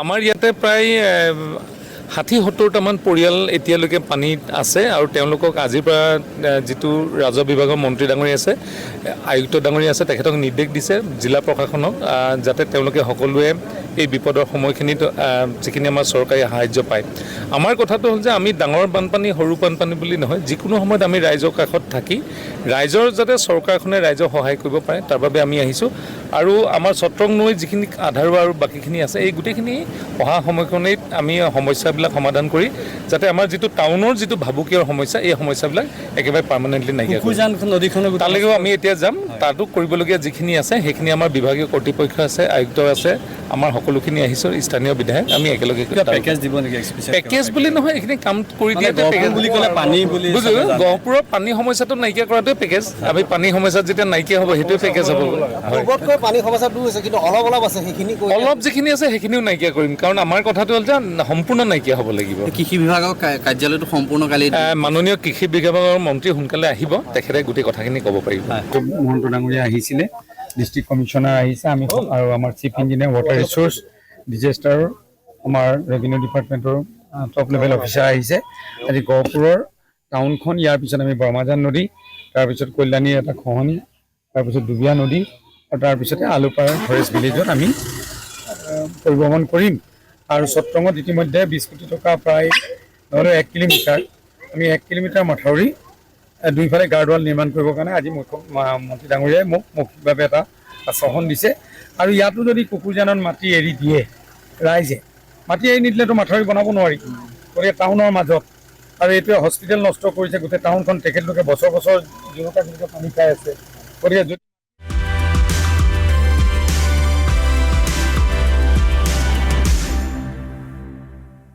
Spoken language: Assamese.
আমাৰ ইয়াতে প্ৰায় 60-70টামান পৰিয়াল এতিয়ালৈকে পানীত আছে আৰু তেওঁলোকক আজিৰ পৰা যিটো ৰাজহ বিভাগৰ মন্ত্ৰী ডাঙৰী আছে, আয়ুক্ত ডাঙৰী আছে, তেখেতক নিৰ্দেশ দিছে জিলা প্ৰশাসনক যাতে তেওঁলোকে সকলোৱে এই বিপদৰ সময়খিনিত যিখিনি আমাৰ চৰকাৰী সাহায্য পায়। আমাৰ কথাটো হ'ল যে আমি ডাঙৰ বানপানী সৰু বানপানী বুলি নহয়, যিকোনো সময়ত আমি ৰাইজৰ কাষত থাকি ৰাইজৰ যাতে চৰকাৰখনে ৰাইজক সহায় কৰিব পাৰে তাৰ বাবে আমি আহিছোঁ। আৰু আমাৰ চট্ৰং নৈ যিখিনি আধাৰুৱা আৰু বাকীখিনি আছে এই গোটেইখিনি অহা সময়খিনিত আমি সমস্যাবিলাক সমাধান কৰি যাতে আমাৰ যিটো টাউনৰ যিটো ভাবুকিৰ সমস্যা এই সমস্যাবিলাক একেবাৰে পাৰ্মানেণ্টলি নাইকিয়া কৰোঁ। তালৈকেও আমি এতিয়া যাম। তাতো কৰিবলগীয়া যিখিনি আছে সেইখিনি আমাৰ বিভাগীয় কৰ্তৃপক্ষ আছে, আয়ুক্ত আছে, আমাৰ সকলোখিনি আহিছোঁ স্থানীয় বিধায়ক, আমি একেলগে পেকেজ দিব নেকি? পেকেজ বুলি নহয়, এইখিনি কাম কৰি দিয়াতে পেকেজ বুলি ক'লে পানী বুলি গহপুৰৰ পানী সমস্যাটো নাইকিয়া কৰাটোৱে পেকেজ। আমি পানী সমস্যাত যেতিয়া নাইকিয়া হ'ব সেইটোৱে পেকেজ হ'ব। পানী সমস্যা দূৰ হৈছে, কিন্তু অলপ আছে সেইখিনি অলপ যিখিনি আছে সেইখিনিও নাইকিয়া কৰিম, কাৰণ আমাৰ কথাটো হ'ল যে সম্পূৰ্ণ নাইকিয়া হ'ব লাগিব। কৃষি বিভাগৰ কাৰ্যালয়টো সম্পূৰ্ণ কালি মাননীয় কৃষি বিভাগৰ মন্ত্ৰী সোনকালে আহিব, তেখেতে গোটেই কথাখিনি ক'ব পাৰিব। মহন্ত ডাঙৰীয়া আহিছিলে, ডিষ্ট্ৰিক্ট কমিশ্যনাৰ আহিছে, আমি আৰু আমাৰ chief engineer water resource disaster আমাৰ ৰেভিনিউ ডিপাৰ্টমেণ্টৰ টপ লেভেল অফিচাৰ আহিছে। আজি গহপুৰৰ টাউনখন, ইয়াৰ পিছত আমি ব্ৰহ্মাজান নদী, তাৰপিছত কল্যাণীৰ এটা খহনি, তাৰপিছত ডুবিয়া নদী আৰু তাৰপিছতে আলুপাৰা ফৰেষ্ট ভিলেজত আমি পৰিভ্ৰমণ কৰিম। আৰু চট্ৰঙত ইতিমধ্যে 20 কোটি টকা প্ৰায় নহ'লেও 1 কিলোমিটাৰ, আমি 1 কিলোমিটাৰ মাথাউৰি দুইফালে গাৰ্ডৱাল নিৰ্মাণ কৰিবৰ কাৰণে আজি মন্ত্ৰী ডাঙৰীয়াই মোক মৌখিকভাৱে এটা আশ্বাসন দিছে। আৰু ইয়াতো যদি কুকুৰজানত মাটি এৰি দিয়ে ৰাইজে, মাটি এৰি নিদিলেতো মাথাউৰি বনাব নোৱাৰি, গতিকে টাউনৰ মাজত। আৰু এইটোৱে হস্পিটেল নষ্ট কৰিছে গোটেই টাউনখন, তেখেতলোকে বছৰ জীৱনক পানী খাই আছে। গতিকে